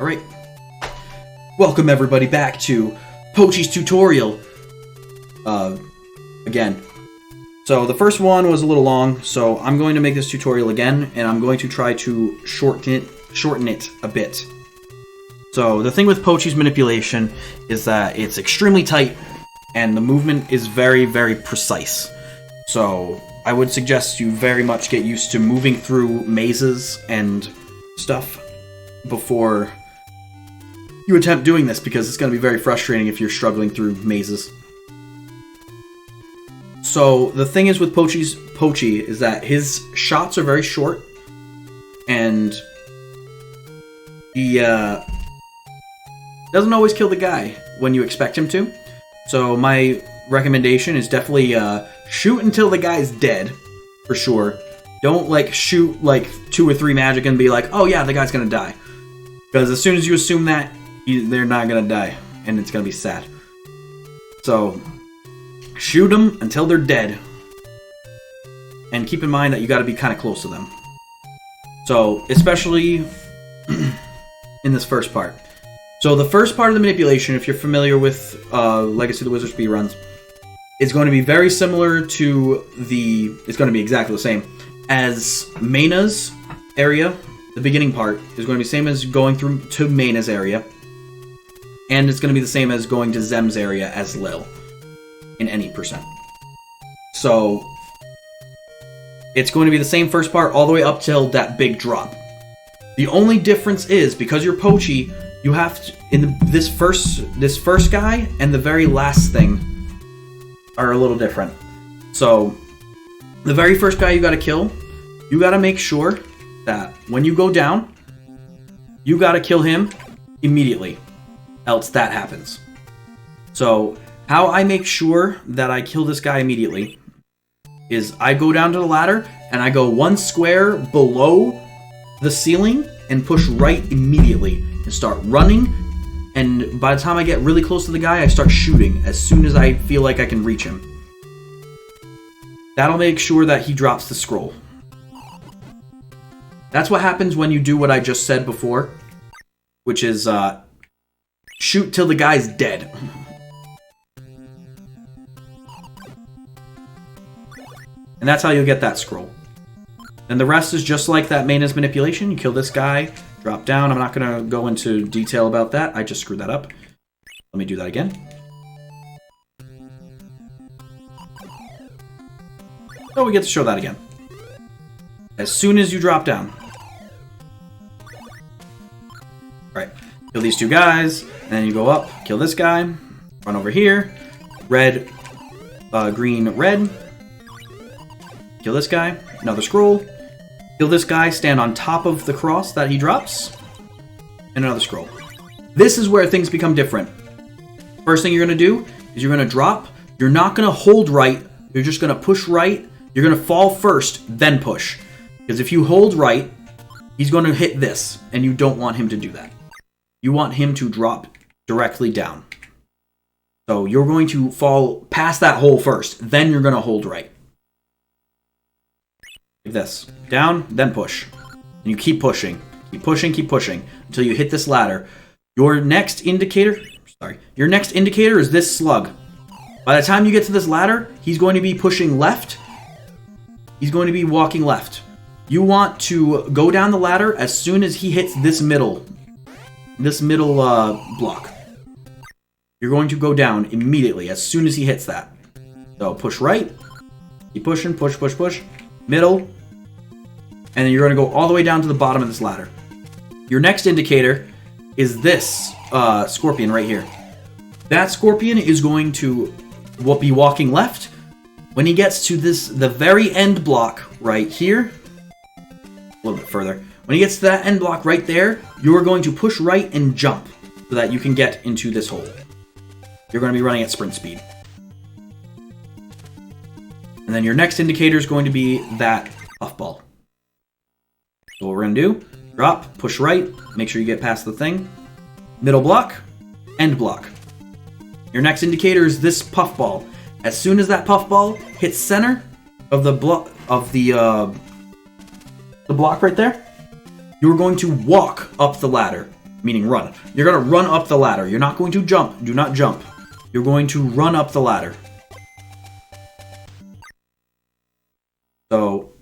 Alright. Welcome everybody back to Pochi's tutorial. Again. So the first one was a little long, so I'm going to make this tutorial again, and I'm going to try to shorten it a bit. So the thing with Pochi's manipulation is that it's extremely tight, and the movement is very, very precise. So I would suggest you very much get used to moving through mazes and stuff before you attempt doing this, because it's going to be very frustrating if you're struggling through mazes. So the thing is with Pochi is that his shots are very short, and he doesn't always kill the guy when you expect him to. So my recommendation is definitely shoot until the guy's dead, for sure. Don't shoot 2 or 3 magic and be like, oh yeah, the guy's gonna die. Because as soon as you assume that, they're not gonna die, and it's gonna be sad. So shoot them until they're dead, and keep in mind that you got to be kind of close to them. So especially in this first part. So the first part of the manipulation, if you're familiar with Legacy of the Wizard speedruns, is going to be very similar to it's going to be exactly the same as Mayna's area. The beginning part is going to be the same as going through to Mayna's area, and it's going to be the same as going to Zem's area as Lil in any percent. So it's going to be the same first part all the way up till that big drop. The only difference is, because you're Pochi, you have to, this first guy and the very last thing are a little different. So the very first guy you got to kill, you got to make sure that when you go down, you got to kill him immediately, else that happens. So how I make sure that I kill this guy immediately is I go down to the ladder and I go 1 square below the ceiling and push right immediately and start running, and by the time I get really close to the guy, I start shooting as soon as I feel like I can reach him. That'll make sure that he drops the scroll. That's what happens when you do what I just said before, which is shoot till the guy's dead. And that's how you'll get that scroll. And the rest is just like that Mayna's manipulation. You kill this guy, drop down. I'm not going to go into detail about that. I just screwed that up. Let me do that again. So we get to show that again. As soon as you drop down. Alright, kill these 2 guys, and then you go up, kill this guy, run over here, red, green, red. Kill this guy, another scroll. Kill this guy, stand on top of the cross that he drops, and another scroll. This is where things become different. First thing you're going to do is you're going to drop. You're not going to hold right. You're just going to push right. You're going to fall first, then push. Because if you hold right, he's going to hit this, and you don't want him to do that. You want him to drop directly down. So you're going to fall past that hole first, then you're going to hold right. Like this. Down, then push. And you keep pushing. Keep pushing until you hit this ladder. Your next indicator is this slug. By the time you get to this ladder, he's going to be pushing left. He's going to be walking left. You want to go down the ladder as soon as he hits this middle block. You're going to go down immediately as soon as he hits that. So push right. Keep pushing, push. Middle. And then you're going to go all the way down to the bottom of this ladder. Your next indicator is this scorpion right here. That scorpion is going to be walking left. When he gets to the very end block right here, a little bit further. When he gets to that end block right there, you are going to push right and jump so that you can get into this hole. You're going to be running at sprint speed. And then your next indicator is going to be that puffball. So what we're going to do, drop, push right, make sure you get past the thing. Middle block, end block. Your next indicator is this puffball. As soon as that puffball hits center of the block right there, you're going to walk up the ladder. meaning run. You're going to run up the ladder. You're not going to jump. Do not jump. You're going to run up the ladder. So,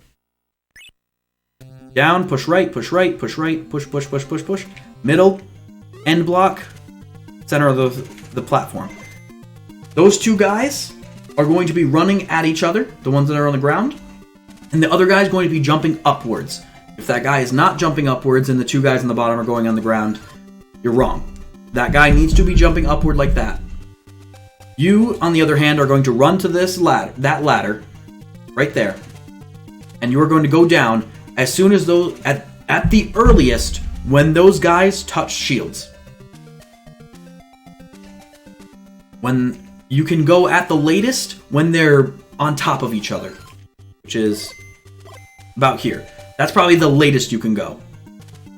down, push right, push right, push right, push, push, push, push, push. Middle, end block, center of the platform. Those two guys are going to be running at each other, the ones that are on the ground, and the other guy is going to be jumping upwards. If that guy is not jumping upwards and the two guys on the bottom are going on the ground, you're wrong. That guy needs to be jumping upward like that. You, on the other hand, are going to run to this ladder, that ladder, right there, and you are going to go down as soon as those, at the earliest, when those guys touch shields. When you can go at the latest when they're on top of each other, which is about here. That's probably the latest you can go.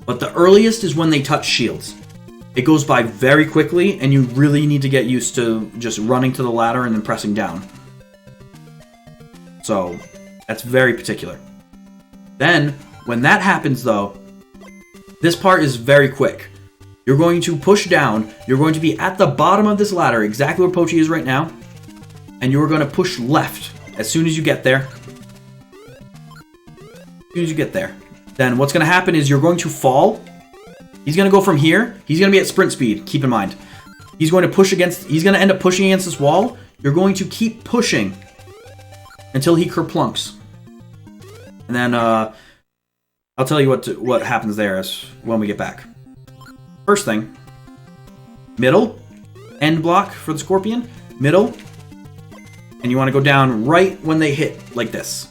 But the earliest is when they touch shields. It goes by very quickly, and you really need to get used to just running to the ladder and then pressing down. So, that's very particular. Then, when that happens though, this part is very quick. You're going to push down, you're going to be at the bottom of this ladder, exactly where Pochi is right now, and you're going to push left as soon as you get there. As soon as you get there. Then what's going to happen is you're going to fall. He's going to go from here. He's going to be at sprint speed, keep in mind. He's going to end up pushing against this wall. You're going to keep pushing until he kerplunks. And then I'll tell you what happens there when we get back. First thing, middle, end block for the scorpion, middle, and you want to go down right when they hit, like this.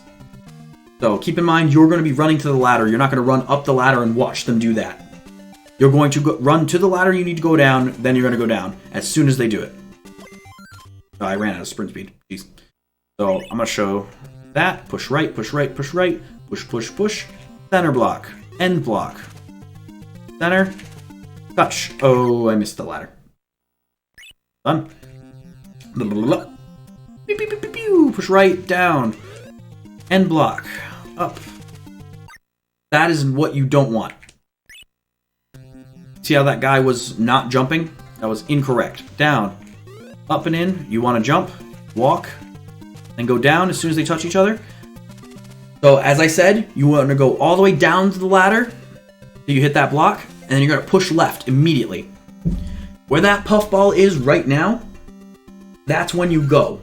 So keep in mind, you're going to be running to the ladder. You're not going to run up the ladder and watch them do that. You're going to run to the ladder, you need to go down, then you're going to go down as soon as they do it. Oh, I ran out of sprint speed. Jeez. So I'm going to show that. Push right, push right, push right, push, push, push. Center block, end block, center, touch. Oh, I missed the ladder. Done. Blah, blah, blah. Pew, pew, pew, pew, pew. Push right, down, end block, up. That is what you don't want. See how that guy was not jumping? That was incorrect. Down, up and in. You want to jump, walk, then go down as soon as they touch each other. So, as I said, you want to go all the way down to the ladder till you hit that block, and then you're going to push left immediately. Where that puffball is right now, that's when you go,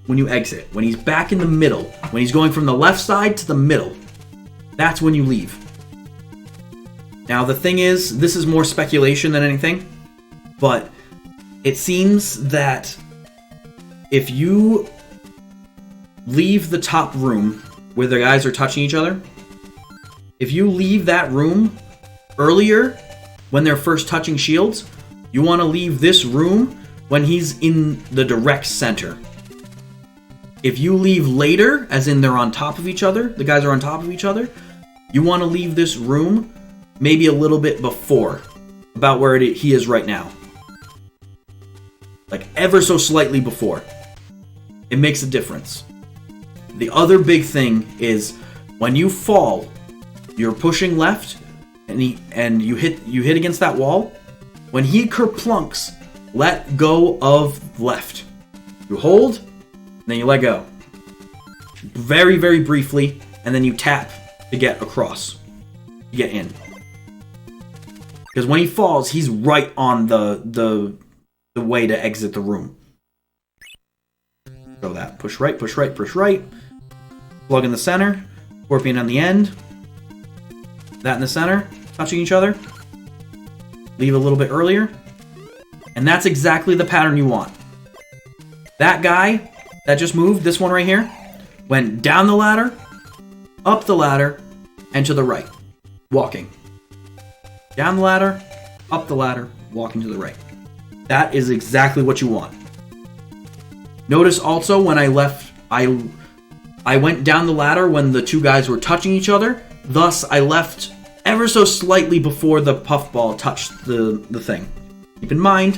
when you exit. When he's back in the middle, when he's going from the left side to the middle, that's when you leave. Now, the thing is, this is more speculation than anything, but it seems that if you leave the top room where the guys are touching each other, if you leave that room earlier when they're first touching shields, you want to leave this room when he's in the direct center. If you leave later, as in they're on top of each other, the guys are on top of each other, you want to leave this room maybe a little bit before, about where he is right now. Like ever so slightly before. It makes a difference. The other big thing is when you fall, you're pushing left, and you hit against that wall. When he kerplunks, let go of left. You hold, then you let go. Very, very briefly, and then you tap to get across. To get in. Because when he falls, he's right on the way to exit the room. So that. Push right, push right, push right. Plug in the center. Scorpion on the end. That in the center. Touching each other. Leave a little bit earlier. And that's exactly the pattern you want. That guy that just moved, this one right here, went down the ladder, up the ladder, and to the right. Walking. Down the ladder, up the ladder, walking to the right. That is exactly what you want. Notice also when I left, I went down the ladder when the two guys were touching each other. Thus, I left ever so slightly before the puffball touched the thing. Keep in mind,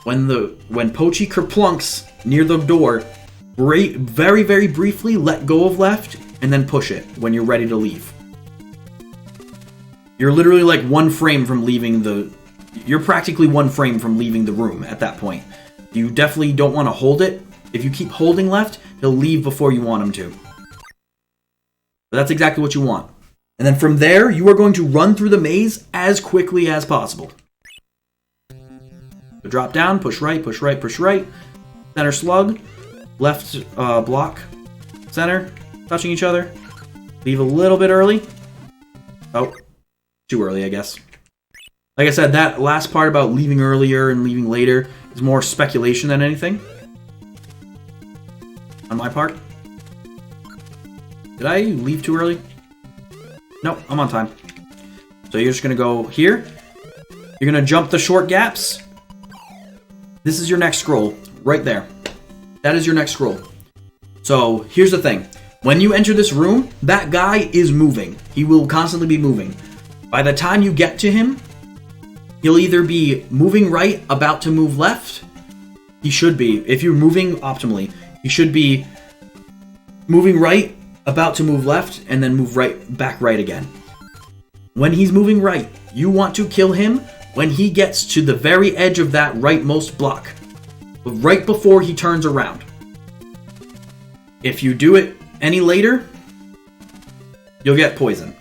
when Pochi kerplunks near the door, very, very briefly let go of left and then push it when you're ready to leave. You're literally like one frame from leaving you're practically 1 frame from leaving the room at that point. You definitely don't want to hold it. If you keep holding left, he'll leave before you want him to. But that's exactly what you want. And then from there, you are going to run through the maze as quickly as possible. So drop down, push right, push right, push right. Center slug, left block, center, touching each other. Leave a little bit early. Oh, too early, I guess. Like I said, that last part about leaving earlier and leaving later is more speculation than anything. On my part. Did I leave too early? Nope, I'm on time. So you're just going to go here. You're going to jump the short gaps. This is your next scroll, right there. That is your next scroll. So here's the thing. When you enter this room, that guy is moving. He will constantly be moving. By the time you get to him, he'll either be moving right, about to move left. He should be. If you're moving optimally, he should be moving right, about to move left, and then move right, back right again. When he's moving right, you want to kill him when he gets to the very edge of that rightmost block. Right before he turns around. If you do it any later, you'll get poison.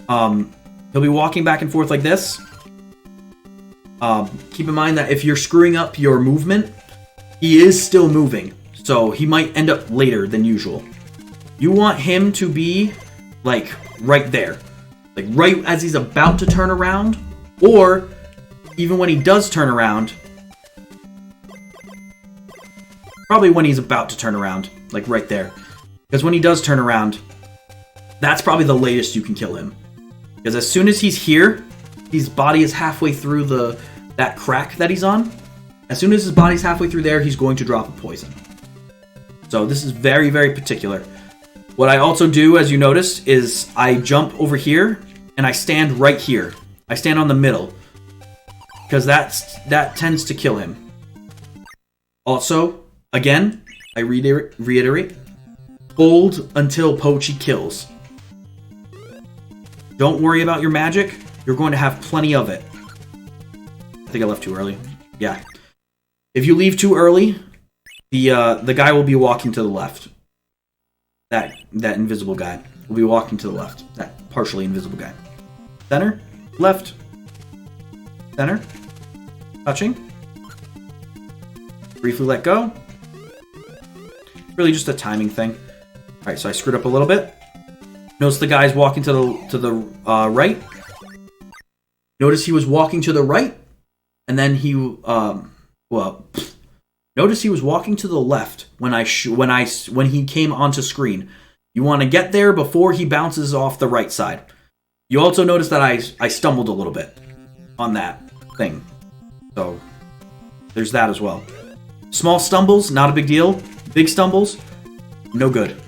He'll be walking back and forth like this. Keep in mind that if you're screwing up your movement, he is still moving. So he might end up later than usual. You want him to be, like, right there. Like, right as he's about to turn around. Or, even when he does turn around. Probably when he's about to turn around. Like, right there. Because when he does turn around, that's probably the latest you can kill him. Because as soon as he's here, his body is halfway through that crack that he's on. As soon as his body's halfway through there, he's going to drop a poison. So this is very, very particular. What I also do, as you notice, is I jump over here and I stand right here. I stand on the middle. Because that tends to kill him. Also, again, I reiterate, hold until Pochi kills. Don't worry about your magic. You're going to have plenty of it. I think I left too early. Yeah. If you leave too early, the guy will be walking to the left. That invisible guy will be walking to the left. That partially invisible guy. Center, left, center, touching. Briefly let go. Really just a timing thing. All right, so I screwed up a little bit. Notice the guy's walking to the right. Notice he was walking to the right, and then he notice he was walking to the left when he came onto screen. You want to get there before he bounces off the right side. You also notice that I stumbled a little bit on that thing. So there's that as well. Small stumbles, not a big deal. Big stumbles, no good.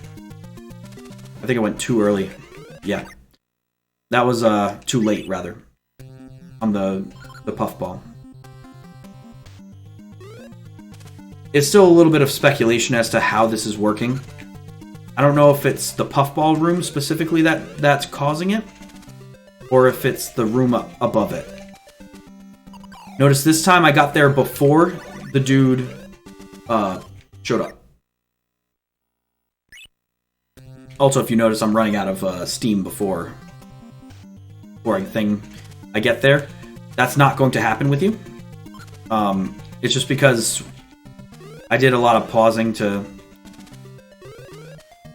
I think I went too early. Yeah. That was too late, rather. On the puffball. It's still a little bit of speculation as to how this is working. I don't know if it's the puffball room specifically that's causing it, or if it's the room up above it. Notice this time I got there before the dude showed up. Also, if you notice, I'm running out of steam before I get there. That's not going to happen with you. It's just because I did a lot of pausing to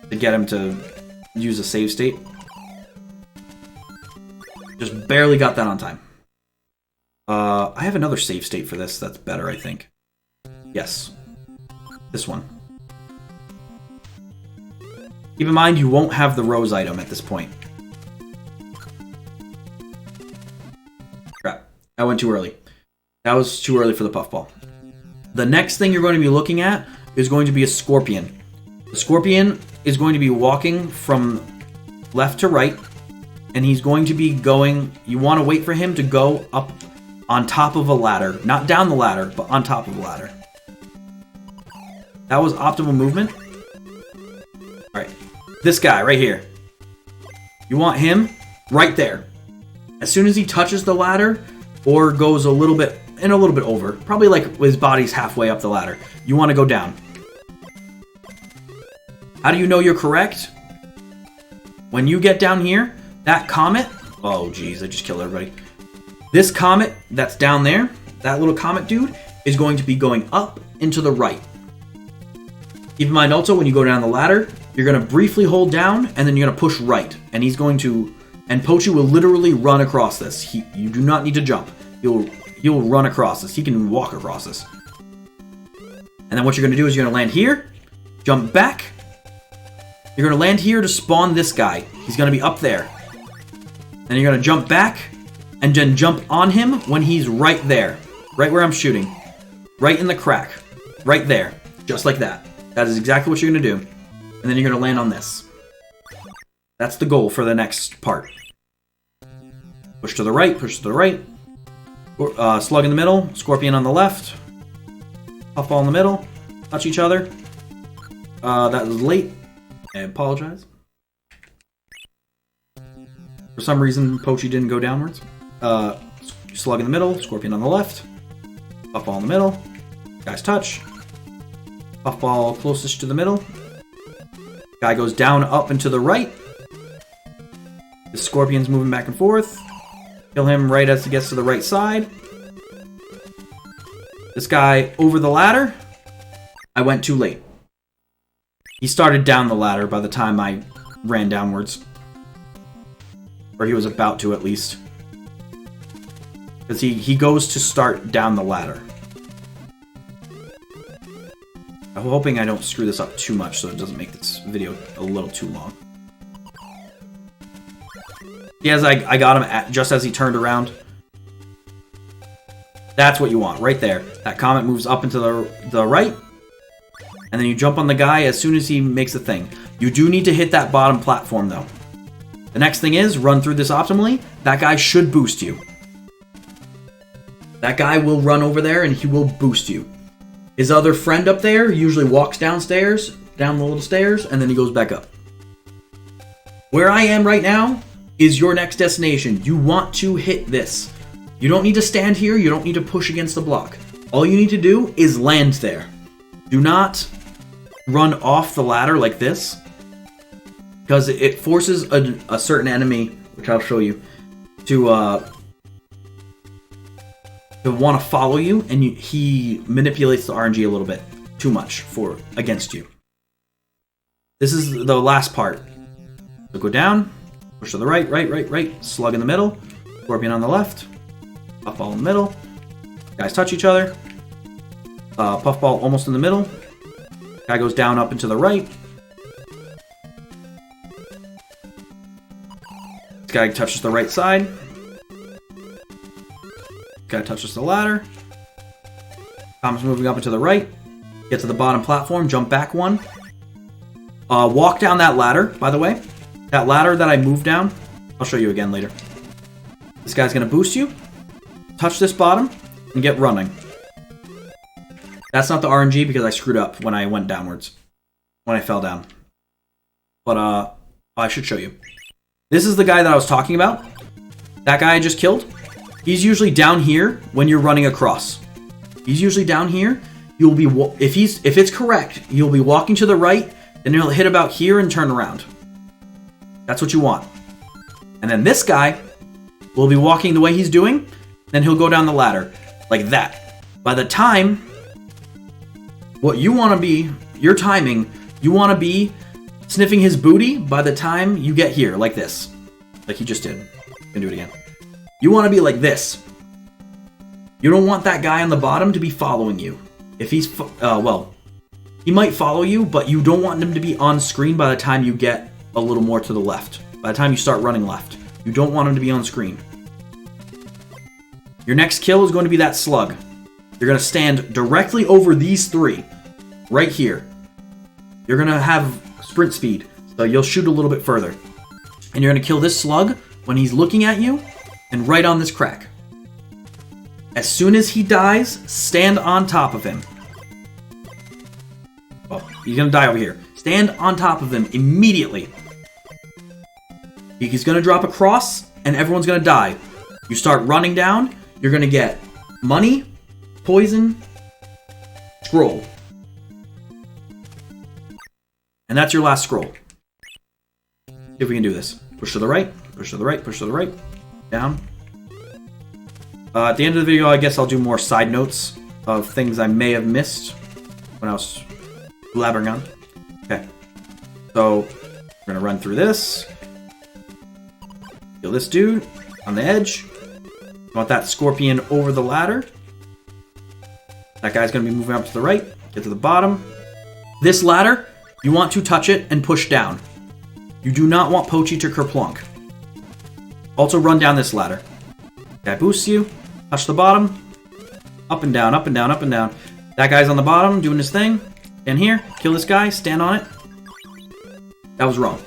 get him to use a save state. Just barely got that on time. I have another save state for this that's better, I think. Yes. This one. Keep in mind, you won't have the rose item at this point. Crap. I went too early. That was too early for the puffball. The next thing you're going to be looking at is going to be a scorpion. The scorpion is going to be walking from left to right, and he's going to be going... You want to wait for him to go up on top of a ladder. Not down the ladder, but on top of a ladder. That was optimal movement. Alright. This guy right here. You want him right there. As soon as he touches the ladder, or goes a little bit over. Probably like his body's halfway up the ladder. You want to go down. How do you know you're correct? When you get down here, that comet... Oh, geez, I just killed everybody. This comet that's down there, that little comet dude, is going to be going up and to the right. Keep in mind also, when you go down the ladder, you're going to briefly hold down, and then you're going to push right. And he's going to... And Pochi will literally run across this. You do not need to jump. He'll run across this. He can walk across this. And then what you're going to do is you're going to land here, jump back. You're going to land here to spawn this guy. He's going to be up there. Then you're going to jump back, and then jump on him when he's right there. Right where I'm shooting. Right in the crack. Right there. Just like that. That is exactly what you're going to do. And then you're going to land on this. That's the goal for the next part. Push to the right, push to the right. Slug in the middle, Scorpion on the left. Puffball in the middle. Touch each other. That was late. I apologize. For some reason, Pochi didn't go downwards. Slug in the middle, Scorpion on the left. Puffball in the middle. Guys touch. Puffball closest to the middle. Guy goes down, up, and to the right. The Scorpion's moving back and forth. Kill him right as he gets to the right side. This guy over the ladder. I went too late. He started down the ladder by the time I ran downwards. Or he was about to, at least. Because he goes to start down the ladder. I'm hoping I don't screw this up too much so it doesn't make this video a little too long. Yes, I got him just as he turned around. That's what you want, right there. That comet moves up into the right. And then you jump on the guy as soon as he makes a thing. You do need to hit that bottom platform, though. The next thing is, run through this optimally. That guy should boost you. That guy will run over there and he will boost you. His other friend up there usually walks downstairs, down the little stairs, and then he goes back up. Where I am right now is your next destination. You want to hit this. You don't need to stand here. You don't need to push against the block. All you need to do is land there. Do not run off the ladder like this, because it forces a certain enemy, which I'll show you, to want to follow you, and he manipulates the RNG a little bit too much against you. This is the last part. So go down, push to the right, right, slug in the middle, Scorpion on the left, Puffball in the middle, guys touch each other, Puffball almost in the middle, guy goes down, up, and to the right. This guy touches the right side. Guy touches the ladder. Comet's moving up and to the right. Get to the bottom platform, jump back one. Walk down that ladder, by the way. That ladder that I moved down, I'll show you again later. This guy's going to boost you. Touch this bottom and get running. That's not the RNG because I screwed up when I went downwards. When I fell down. But I should show you. This is the guy that I was talking about. That guy I just killed. He's usually down here when you're running across. He's usually down here. You'll be if it's correct, you'll be walking to the right, then he'll hit about here and turn around. That's what you want. And then this guy will be walking the way he's doing, then he'll go down the ladder like that. By the time what you want to be, your timing, you want to be sniffing his booty by the time you get here, like this. Like he just did. You can do it again. You want to be like this. You don't want that guy on the bottom to be following you. If he's, well, he might follow you, but you don't want him to be on screen by the time you get a little more to the left. By the time you start running left. You don't want him to be on screen. Your next kill is going to be that slug. You're going to stand directly over these three. Right here. You're going to have sprint speed, so you'll shoot a little bit further. And you're going to kill this slug when he's looking at you and right on this crack. As soon as he dies, stand on top of him. Oh, he's going to die over here. Stand on top of him immediately. He's going to drop across and everyone's going to die. You start running down. you're going to get money, poison, scroll. And that's your last scroll. See if we can do this. Push to the right, push to the right, push to the right. Down. At the end of the video, I guess I'll do more side notes of things I may have missed when I was blabbering on. Okay. So, we're going to run through this. Kill this dude on the edge. You want that scorpion over the ladder. That guy's going to be moving up to the right. Get to the bottom. This ladder, you want to touch it and push down. You do not want Pochi to kerplunk. Also run down this ladder. Guy boosts you. Touch the bottom. Up and down, up and down, up and down. That guy's on the bottom doing his thing. Stand here. Kill this guy. Stand on it. That was wrong.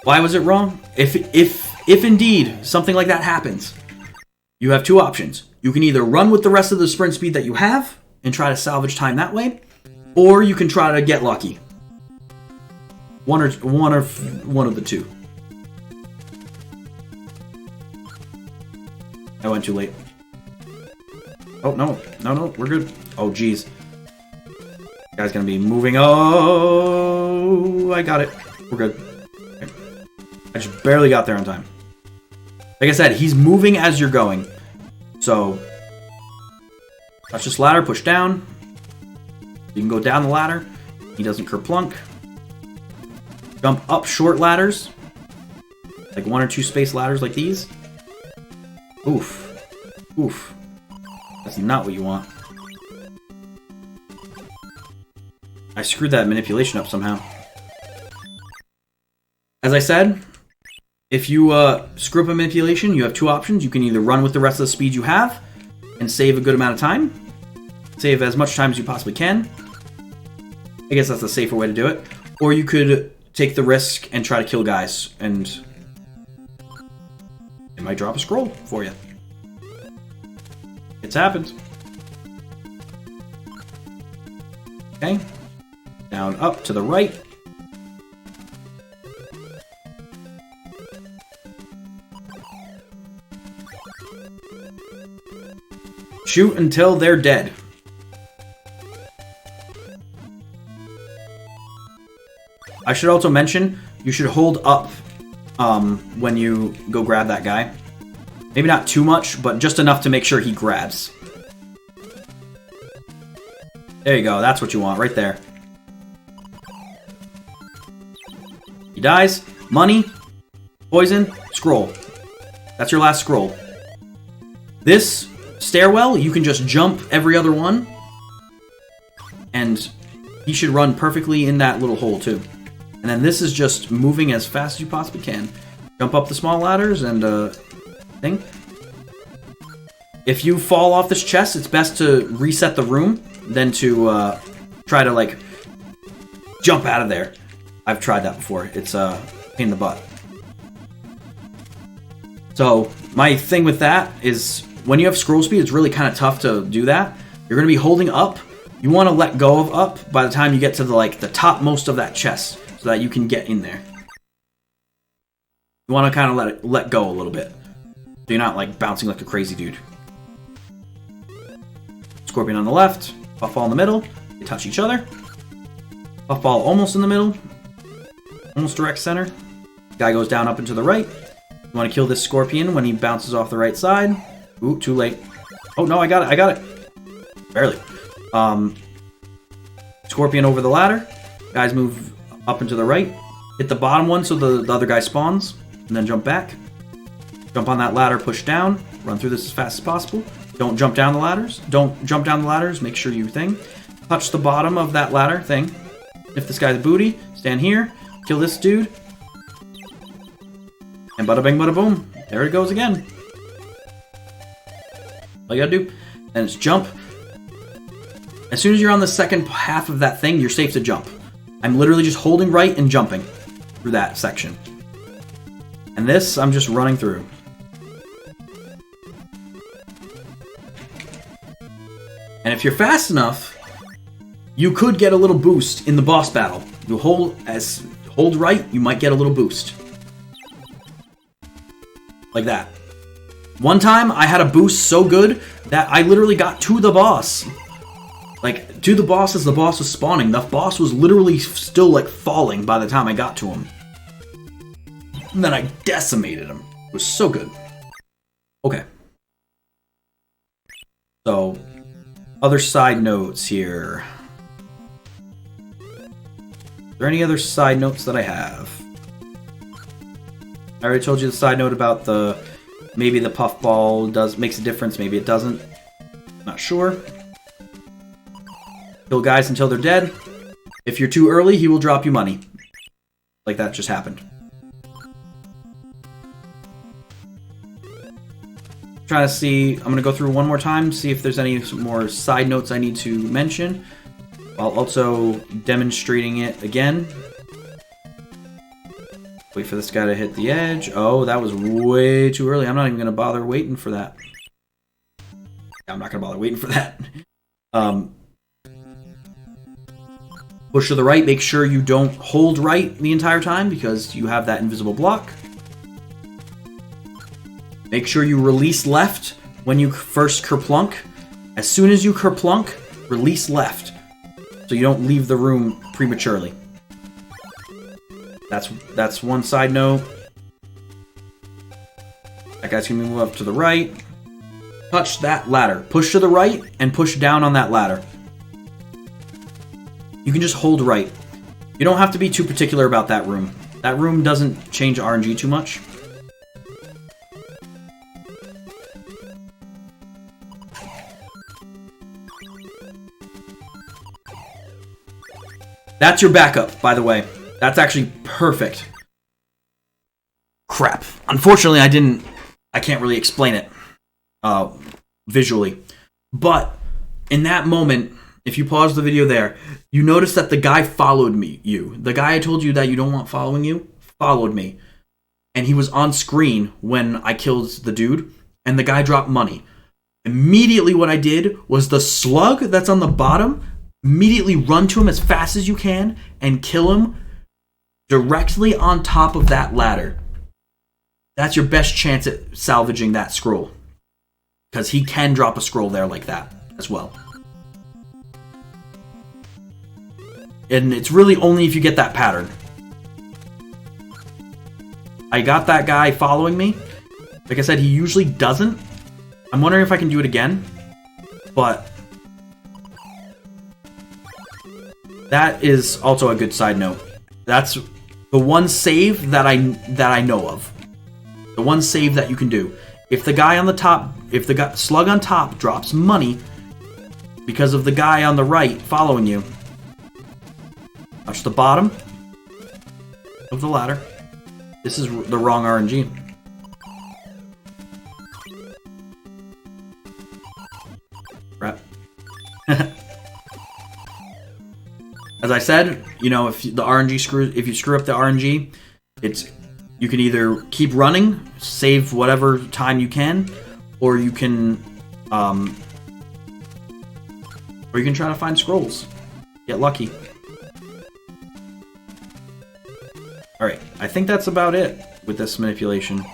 Why was it wrong? If indeed something like that happens, you have two options. You can either run with the rest of the sprint speed that you have and try to salvage time that way, or you can try to get lucky. One of the two. I went too late. Oh, no, we're good. Oh, jeez. Guy's gonna be moving. Oh, I got it. We're good. Okay. I just barely got there on time. Like I said, he's moving as you're going. So, touch this ladder, push down. You can go down the ladder. He doesn't kerplunk. Jump up short ladders. Like 1 or 2 space ladders like these. Oof. Oof. That's not what you want. I screwed that manipulation up somehow. As I said, if you screw up a manipulation, you have two options. You can either run with the rest of the speed you have and save a good amount of time. Save as much time as you possibly can. I guess that's a safer way to do it. Or you could take the risk and try to kill guys, and it might drop a scroll for you. It's happened. Okay. Down, up, to the right. Shoot until they're dead. I should also mention, you should hold up when you go grab that guy. Maybe not too much, but just enough to make sure he grabs. There you go, that's what you want, right there. He dies. Money, poison, scroll. That's your last scroll. This stairwell, you can just jump every other one. And he should run perfectly in that little hole too. And then this is just moving as fast as you possibly can. Jump up the small ladders and thing. If you fall off this chest, it's best to reset the room than to try to like jump out of there. I've tried that before. It's a pain in the butt. So my thing with that is when you have scroll speed, it's really kind of tough to do that. You're going to be holding up. You want to let go of up by the time you get to the topmost of that chest so that you can get in there. You want to kind of let go a little bit. So you're not like bouncing like a crazy dude. Scorpion on the left, puffball in the middle. They touch each other. Puffball almost in the middle. Almost direct center. Guy goes down up and to the right. You want to kill this scorpion when he bounces off the right side. Ooh, too late. Oh no, I got it. Barely. Scorpion over the ladder. Guys move up and to the right. Hit the bottom one so the other guy spawns. And then jump back. Jump on that ladder, push down. Run through this as fast as possible. Don't jump down the ladders. Don't jump down the ladders. Make sure you touch the bottom of that ladder thing. If this guy's a booty, stand here. Kill this dude. And bada bing, bada boom. There it goes again. All you gotta do, and it's jump. As soon as you're on the second half of that thing, you're safe to jump. I'm literally just holding right and jumping through that section. And this, I'm just running through. And if you're fast enough, you could get a little boost in the boss battle. You hold right, you might get a little boost. Like that. One time, I had a boost so good that I literally got to the boss. Like, to the boss as the boss was spawning. The boss was literally still, like, falling by the time I got to him. And then I decimated him. It was so good. Okay. So, other side notes here. Are there any other side notes that I have? I already told you the side note about the... Maybe the puffball makes a difference, maybe it doesn't. Not sure. Kill guys until they're dead. If you're too early, he will drop you money. Like that just happened. Trying to see, I'm going to go through one more time, see if there's any more side notes I need to mention, while also demonstrating it again. Wait for this guy to hit the edge. Oh, that was way too early. I'm not even going to bother waiting for that. I'm not going to bother waiting for that. Push to the right. Make sure you don't hold right the entire time because you have that invisible block. Make sure you release left when you first kerplunk. As soon as you kerplunk, release left so you don't leave the room prematurely. That's one side note. That guy's gonna move up to the right. Touch that ladder. Push to the right and push down on that ladder. You can just hold right. You don't have to be too particular about that room. That room doesn't change RNG too much. That's your backup, by the way. That's actually perfect. Crap. Unfortunately, I can't really explain it visually. But in that moment, if you pause the video there, you notice that the guy followed you. The guy I told you that you don't want following you, followed me. And he was on screen when I killed the dude, and the guy dropped money. Immediately what I did was the slug that's on the bottom, immediately run to him as fast as you can and kill him directly on top of that ladder. That's your best chance at salvaging that scroll. Because he can drop a scroll there like that as well. And it's really only if you get that pattern. I got that guy following me. Like I said, he usually doesn't. I'm wondering if I can do it again. But that is also a good side note. That's the one save that I know of. The one save that you can do. If the guy on the top, if the slug on top drops money because of the guy on the right following you, touch the bottom of the ladder. This is the wrong RNG. Crap. As I said, you know, if you screw up the RNG, you can either keep running, save whatever time you can, or you can try to find scrolls. Get lucky. Alright, I think that's about it with this manipulation.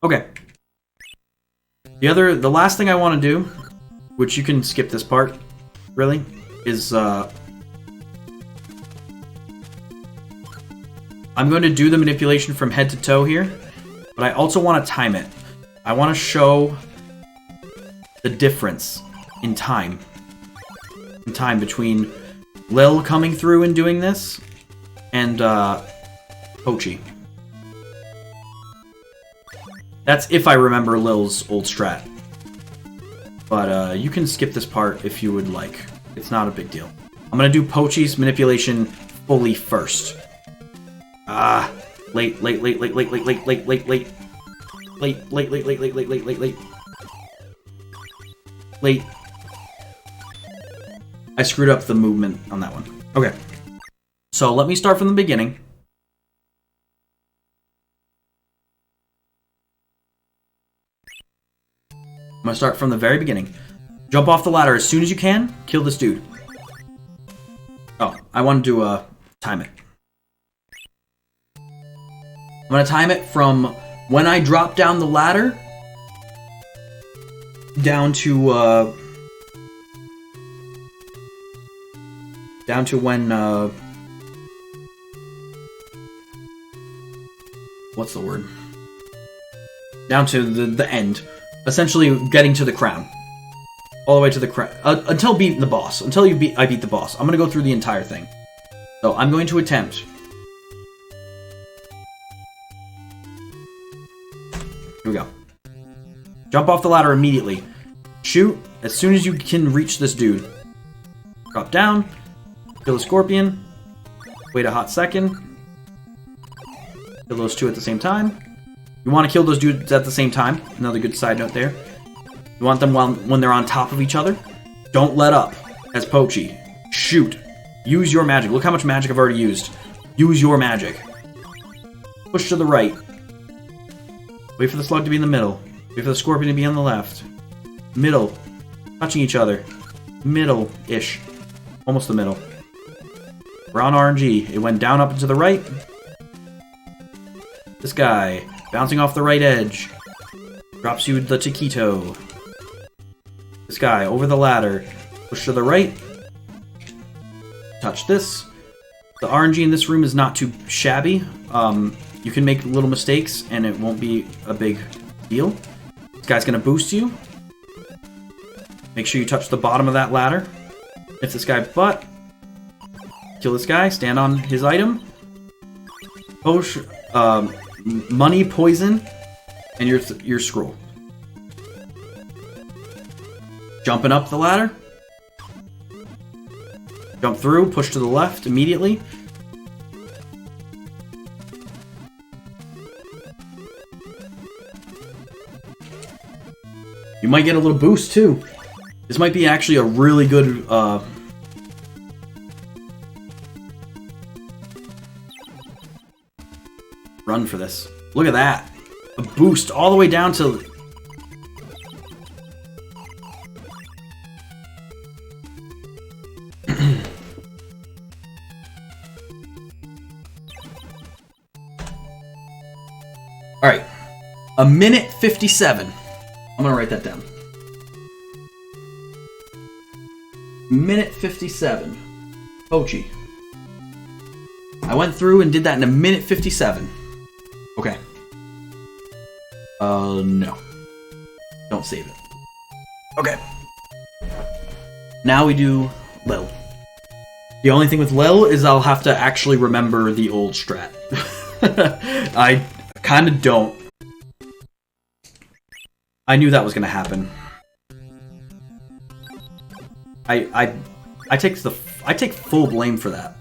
Okay. The last thing I want to do, which you can skip this part, really, is I'm going to do the manipulation from head to toe here, but I also want to time it. I want to show the difference in time. Between Lil coming through and doing this and Pochi. That's if I remember Lil's old strat. But you can skip this part if you would like. It's not a big deal. I'm going to do Pochi's manipulation fully first. Late. I screwed up the movement on that one. Okay. So let me start from the beginning. I'm gonna start from the very beginning. Jump off the ladder as soon as you can. Kill this dude. Oh, I want to time it. I'm gonna time it from when I drop down the ladder, down to when, what's the word? Down to the end. Essentially getting to the crown. All the way to the crown. Until beating the boss. Until I beat the boss. I'm going to go through the entire thing. So I'm going to attempt. Here we go. Jump off the ladder immediately. Shoot as soon as you can reach this dude. Drop down. Kill the scorpion. Wait a hot second. Kill those two at the same time. You want to kill those dudes at the same time. Another good side note there. You want them when they're on top of each other. Don't let up as Pochi. Shoot. Use your magic. Look how much magic I've already used. Use your magic. Push to the right. Wait for the slug to be in the middle. Wait for the scorpion to be on the left. Middle. Touching each other. Middle-ish. Almost the middle. We're on RNG. It went down up and to the right. This guy. Bouncing off the right edge. Drops you the taquito. This guy. Over the ladder. Push to the right. Touch this. The RNG in this room is not too shabby. You can make little mistakes and it won't be a big deal. This guy's going to boost you. Make sure you touch the bottom of that ladder. Hit this guy butt. Kill this guy. Stand on his item. Potion, money, poison, and your scroll. Jumping up the ladder. Jump through. Push to the left immediately. You might get a little boost, too. This might be actually a really good, run for this. Look at that. A boost all the way down to... Alright. 1:57. I'm gonna write that down. 1:57. Pochi. I went through and did that in 1:57. Okay. No. Don't save it. Okay. Now we do Lil. The only thing with Lil is I'll have to actually remember the old strat. I kind of don't. I knew that was going to happen. I take full blame for that.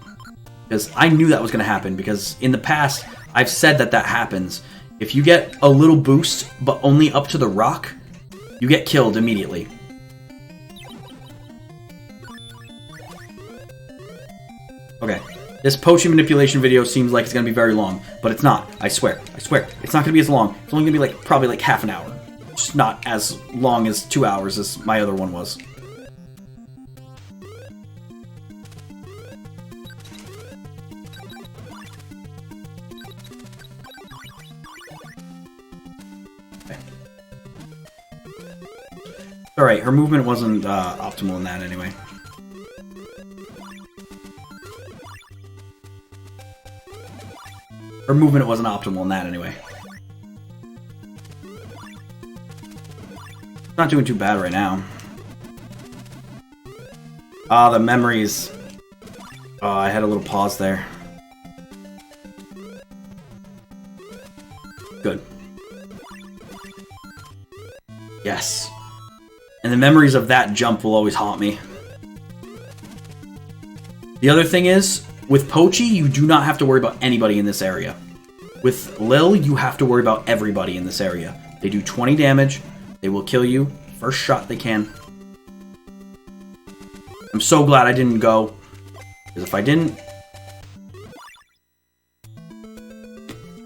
Because I knew that was going to happen, because in the past, I've said that happens. If you get a little boost, but only up to the rock, you get killed immediately. Okay. This Pochi manipulation video seems like it's going to be very long, but it's not. I swear. I swear. It's not going to be as long. It's only going to be probably half an hour. Just not as long as 2 hours as my other one was. Alright, her movement wasn't optimal in that anyway. Her movement wasn't optimal in that anyway. Not doing too bad right now. Ah, the memories. Oh, I had a little pause there. Good. Yes. And the memories of that jump will always haunt me. The other thing is, with Pochi, you do not have to worry about anybody in this area. With Lil, you have to worry about everybody in this area. They do 20 damage. They will kill you. First shot they can. I'm so glad I didn't go. Because if I didn't...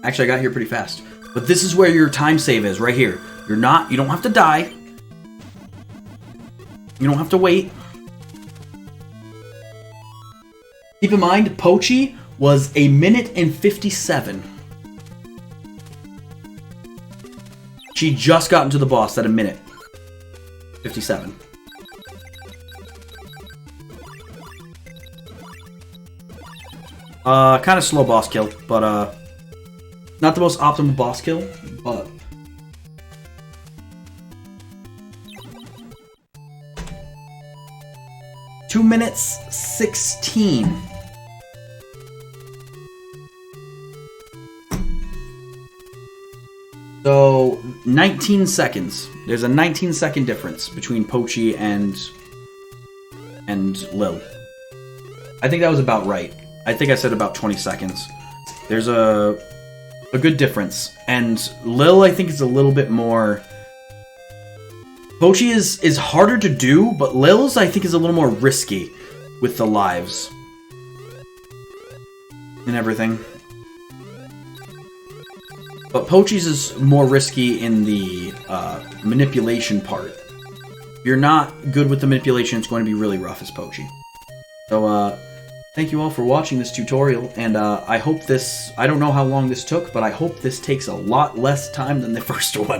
Actually, I got here pretty fast. But this is where your time save is, right here. You don't have to die. You don't have to wait. Keep in mind, Pochi was 1:57. She just got into the boss at a minute 57. Kind of slow boss kill, but not the most optimal boss kill, but 2 minutes 16. So 19 seconds. There's a 19-second difference between Pochi and Lil. I think that was about right. I think I said about 20 seconds. There's a good difference, and Lil I think is a little bit more. Pochi is harder to do, but Lil's I think is a little more risky with the lives and everything. But Pochi's is more risky in the manipulation part. If you're not good with the manipulation, it's going to be really rough as Pochi. So, thank you all for watching this tutorial, and I hope this, I don't know how long this took, but I hope this takes a lot less time than the first one.